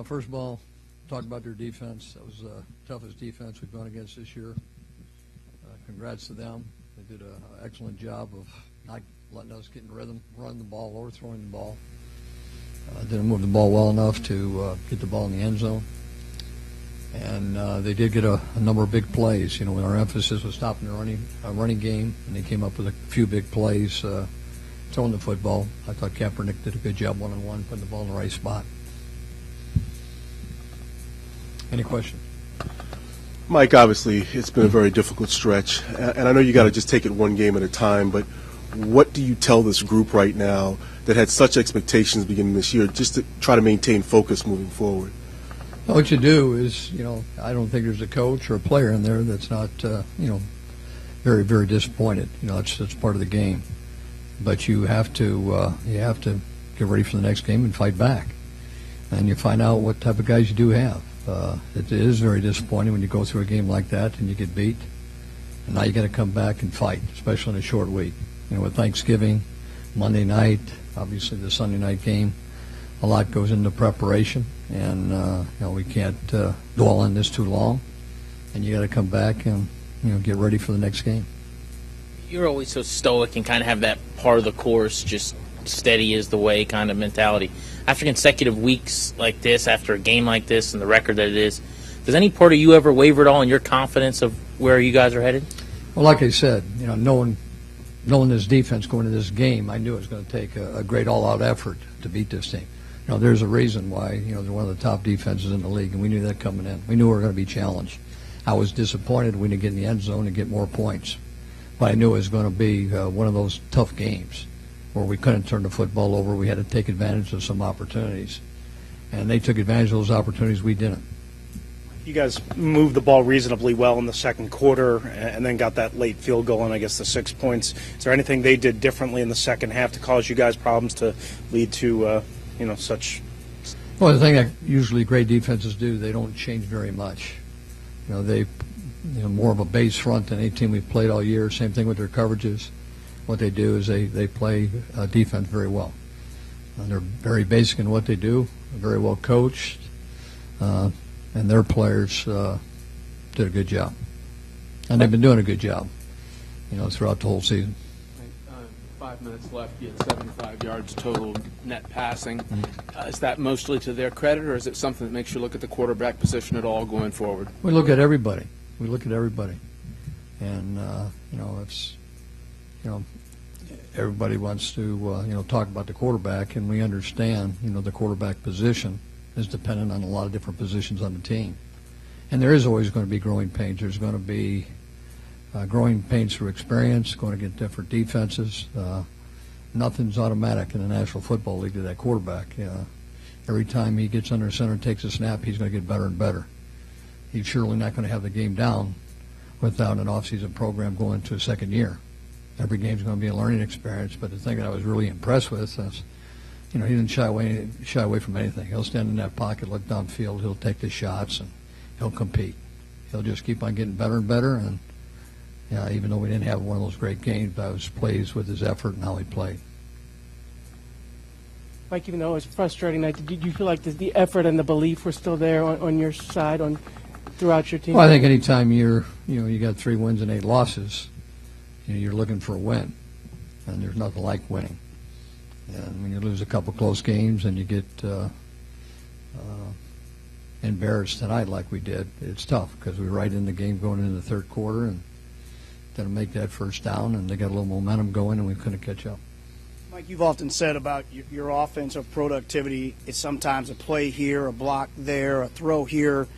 First of all, talk about their defense. That was the toughest defense we've gone against this year. Congrats to them. They did an excellent job of not letting us get in rhythm, running the ball or throwing the ball. Didn't move the ball well enough to get the ball in the end zone. And they did get a number of big plays. You know, when our emphasis was stopping the running game, and they came up with a few big plays throwing the football. I thought Kaepernick did a good job one-on-one, putting the ball in the right spot. Any questions? Mike, obviously, it's been a very difficult stretch, and I know you got to just take it one game at a time, but what do you tell this group right now that had such expectations beginning this year just to try to maintain focus moving forward? What you do is, you know, I don't think there's a coach or a player in there that's not, you know, very, very disappointed. You know, that's part of the game. But you have to get ready for the next game and fight back. And you find out what type of guys you do have. It is very disappointing when you go through a game like that and you get beat. And now you got to come back and fight, especially in a short week. You know, with Thanksgiving, Monday night, obviously the Sunday night game, a lot goes into preparation. And, you know, we can't dwell on this too long. And you got to come back and, you know, get ready for the next game. You're always so stoic and kind of have that part of the course, just steady as the way kind of mentality. After consecutive weeks like this, after a game like this and the record that it is, does any part of you ever waver at all in your confidence of where you guys are headed? Well, like I said, you know, knowing this defense going into this game, I knew it was going to take a great all-out effort to beat this team. You know, there's a reason why, you know, they're one of the top defenses in the league, and we knew that coming in. We knew we were going to be challenged. I was disappointed we didn't get in the end zone and get more points. But I knew it was going to be one of those tough games where we couldn't turn the football over. We had to take advantage of some opportunities. And they took advantage of those opportunities. We didn't. You guys moved the ball reasonably well in the second quarter and then got that late field goal and I guess the 6 points. Is there anything they did differently in the second half to cause you guys problems to lead to, you know, such? Well, the thing that usually great defenses do, they don't change very much. You know, they more of a base front than any team we've played all year. Same thing with their coverages. What they do is they play defense very well. And they're very basic in what they do, very well coached, and their players did a good job. And they've been doing a good job, you know, throughout the whole season. 5 minutes left, you had 75 yards total net passing. Is that mostly to their credit, or is it something that makes you look at the quarterback position at all going forward? We look at everybody. And, you know, it's, you know, everybody wants to, you know, talk about the quarterback, and we understand, you know, the quarterback position is dependent on a lot of different positions on the team. And there is always going to be growing pains. There's going to be growing pains through experience, going to get different defenses. Nothing's automatic in the National Football League to that quarterback. Every time he gets under center and takes a snap, he's going to get better and better. He's surely not going to have the game down without an offseason program going to a second year. Every game's going to be a learning experience, but the thing that I was really impressed with is, you know, he didn't shy away from anything. He'll stand in that pocket, look downfield, he'll take the shots, and he'll compete. He'll just keep on getting better and better, and even though we didn't have one of those great games, I was pleased with his effort and how he played. Mike, even though it was frustrating, did you feel like the effort and the belief were still there on your side throughout your team? Well, I think anytime you got 3 wins and 8 losses, you know, you're looking for a win, and there's nothing like winning. And when you lose a couple close games and you get embarrassed tonight like we did, it's tough because we were right in the game going into the third quarter and didn't make that first down, and they got a little momentum going, and we couldn't catch up. Mike, you've often said about your offensive productivity, it's sometimes a play here, a block there, a throw here.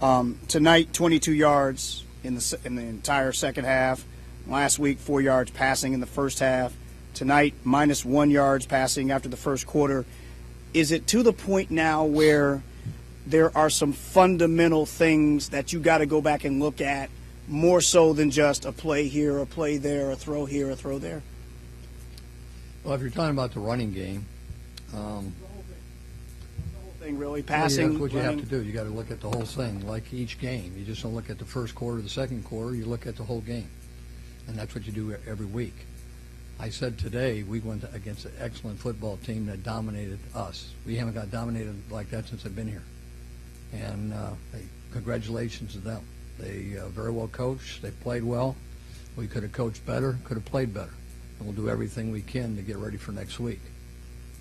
Tonight, 22 yards in the entire second half. Last week, 4 yards passing in the first half. Tonight, -1 yards passing after the first quarter. Is it to the point now where there are some fundamental things that you got to go back and look at more so than just a play here, a play there, a throw here, a throw there? Well, if you're talking about the running game, the whole thing really, passing. That's what running. you have to do. You got to look at the whole thing, like each game. You just don't look at the first quarter, the second quarter. You look at the whole game, and that's what you do every week. I said today we went against an excellent football team that dominated us. We haven't got dominated like that since I've been here. And congratulations to them. They very well coached. They played well. We could have coached better, could have played better. And we'll do everything we can to get ready for next week.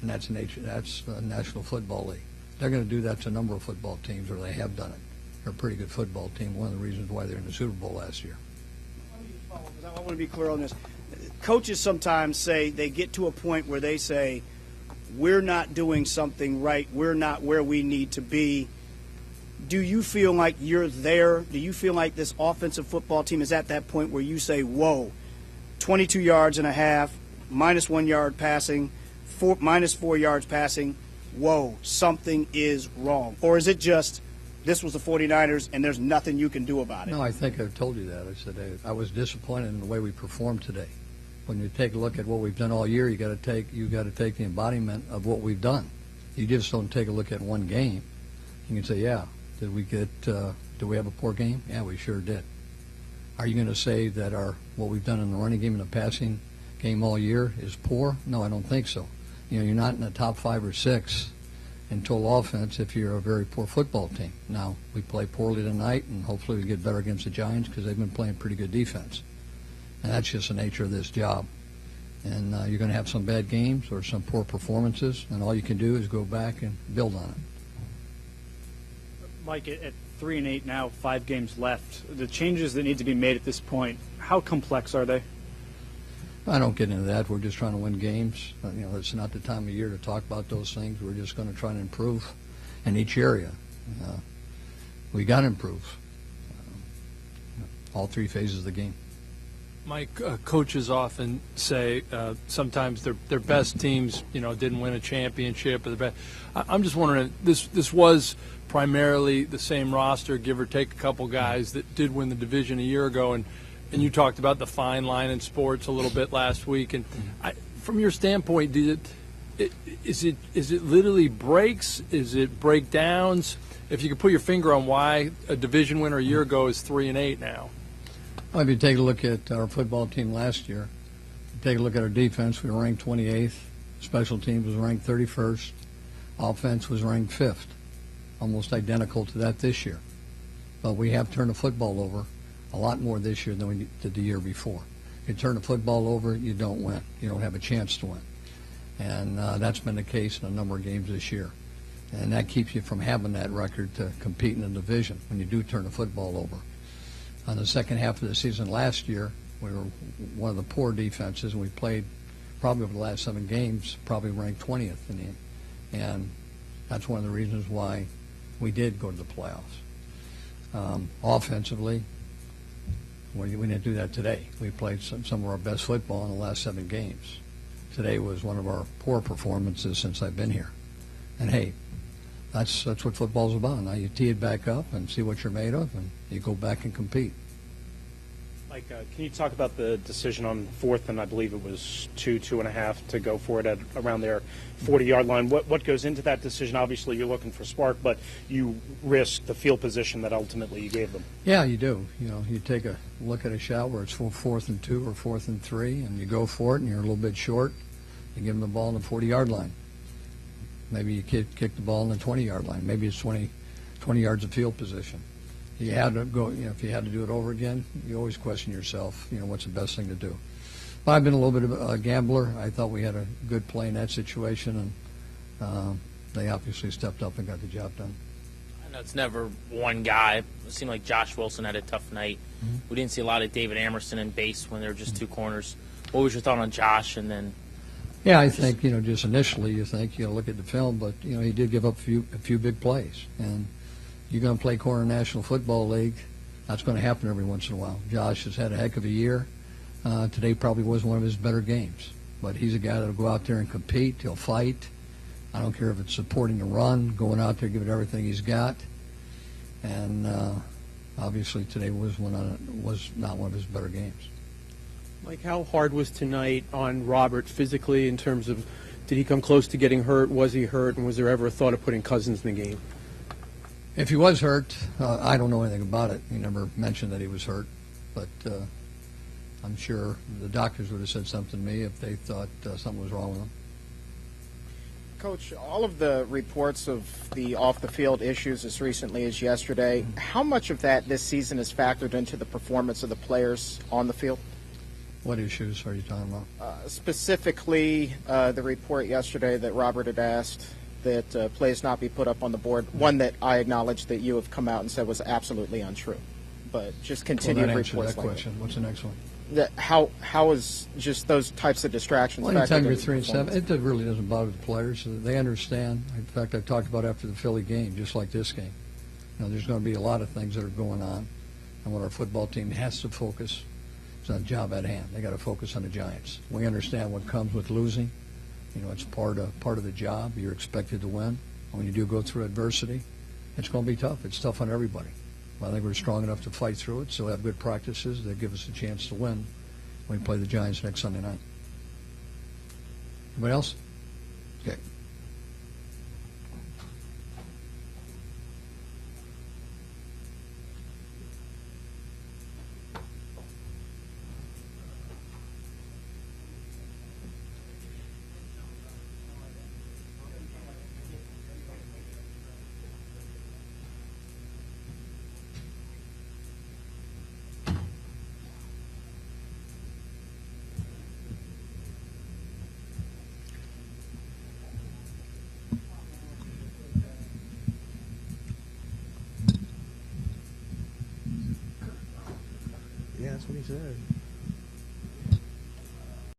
And that's the National Football League. They're going to do that to a number of football teams, or they have done it. They're a pretty good football team, one of the reasons why they're in the Super Bowl last year. Let me just follow, because I want to be clear on this. Coaches sometimes say they get to a point where they say, we're not doing something right, we're not where we need to be. Do you feel like you're there? Do you feel like this offensive football team is at that point where you say, whoa, 22 yards and a half, minus 1 yard passing, minus 4 yards passing, whoa, something is wrong? Or is it just, this was the 49ers and there's nothing you can do about it? No, I think I told you that. I said I was disappointed in the way we performed today. When you take a look at what we've done all year, you got to take the embodiment of what we've done. You just don't take a look at one game. You can say, yeah, did we have a poor game? Yeah, we sure did. Are you going to say that what we've done in the running game and the passing game all year is poor? No, I don't think so. You're not in the top 5 or 6 in total offense if you're a very poor football team. Now, we play poorly tonight, and hopefully we get better against the Giants because they've been playing pretty good defense. And that's just the nature of this job. And you're going to have some bad games or some poor performances, and all you can do is go back and build on it. Mike, at 3-8 now, 5 games left, the changes that need to be made at this point, how complex are they? I don't get into that. We're just trying to win games. It's not the time of year to talk about those things. We're just going to try to improve in each area. We got to improve all 3 phases of the game. Mike, coaches often say sometimes their best teams, didn't win a championship. Or I'm just wondering, this was primarily the same roster, give or take a couple guys that did win the division a year ago, and you talked about the fine line in sports a little bit last week. And from your standpoint, is it literally breaks? Is it breakdowns? If you could put your finger on why a division winner a year ago is 3-8 now. Well, if you take a look at our football team last year, take a look at our defense, we were ranked 28th. Special teams was ranked 31st. Offense was ranked 5th, almost identical to that this year. But we have turned the football over a lot more this year than we did the year before. You turn the football over, you don't win. You don't have a chance to win. And that's been the case in a number of games this year. And that keeps you from having that record to compete in the division when you do turn the football over. On the second half of the season last year, we were one of the poor defenses, and we played probably over the last 7 games, probably ranked 20th in the end. And that's one of the reasons why we did go to the playoffs. Offensively, we didn't do that today. We played some of our best football in the last 7 games. Today was one of our poor performances since I've been here. And hey, that's what football's about. Now you tee it back up and see what you're made of, and you go back and compete. Mike, can you talk about the decision on 4th and I believe it was 2.5 to go for it at around their 40-yard line? What goes into that decision? Obviously, you're looking for spark, but you risk the field position that ultimately you gave them. Yeah, you do. You take a look at a shot where it's 4th and 2 or 4th and 3, and you go for it, and you're a little bit short. You give them the ball on the 40-yard line. Maybe you kick the ball on the 20-yard line. Maybe it's 20 yards of field position. You had to go. If you had to do it over again, you always question yourself. What's the best thing to do? But I've been a little bit of a gambler. I thought we had a good play in that situation, and they obviously stepped up and got the job done. I know it's never one guy. It seemed like Josh Wilson had a tough night. Mm-hmm. We didn't see a lot of David Amerson in base when there were just 2 corners. What was your thought on Josh? And then, yeah, I think just initially you think look at the film, but he did give up a few big plays, and you're going to play corner National Football League. That's going to happen every once in a while. Josh has had a heck of a year. Today probably was one of his better games, but he's a guy that'll go out there and compete. He'll fight. I don't care if it's supporting the run, going out there, giving everything he's got. And obviously today was not one of his better games. Mike, how hard was tonight on Robert physically in terms of did he come close to getting hurt? Was he hurt? And was there ever a thought of putting Cousins in the game? If he was hurt, I don't know anything about it. He never mentioned that he was hurt. But I'm sure the doctors would have said something to me if they thought something was wrong with him. Coach, all of the reports of the off-the-field issues as recently as yesterday, how much of that this season is factored into the performance of the players on the field? What issues are you talking about? Specifically, the report yesterday that Robert had asked that plays not be put up on the board, one that I acknowledge that you have come out and said was absolutely untrue. But just continued Well, that answered reports that like question. What's the next one? that. How is just those types of distractions Well, factored anytime you're into 3 and 7, performance? it really doesn't bother the players. They understand. In fact, I talked about after the Philly game, just like this game. There's going to be a lot of things that are going on, and what our football team has to focus is on the job at hand. They got to focus on the Giants. We understand what comes with losing. It's part of the job. You're expected to win. When you do go through adversity, it's going to be tough. It's tough on everybody. I think we're strong enough to fight through it, so have good practices that give us a chance to win when we play the Giants next Sunday night. Anybody else? Okay. Yeah, that's what he said.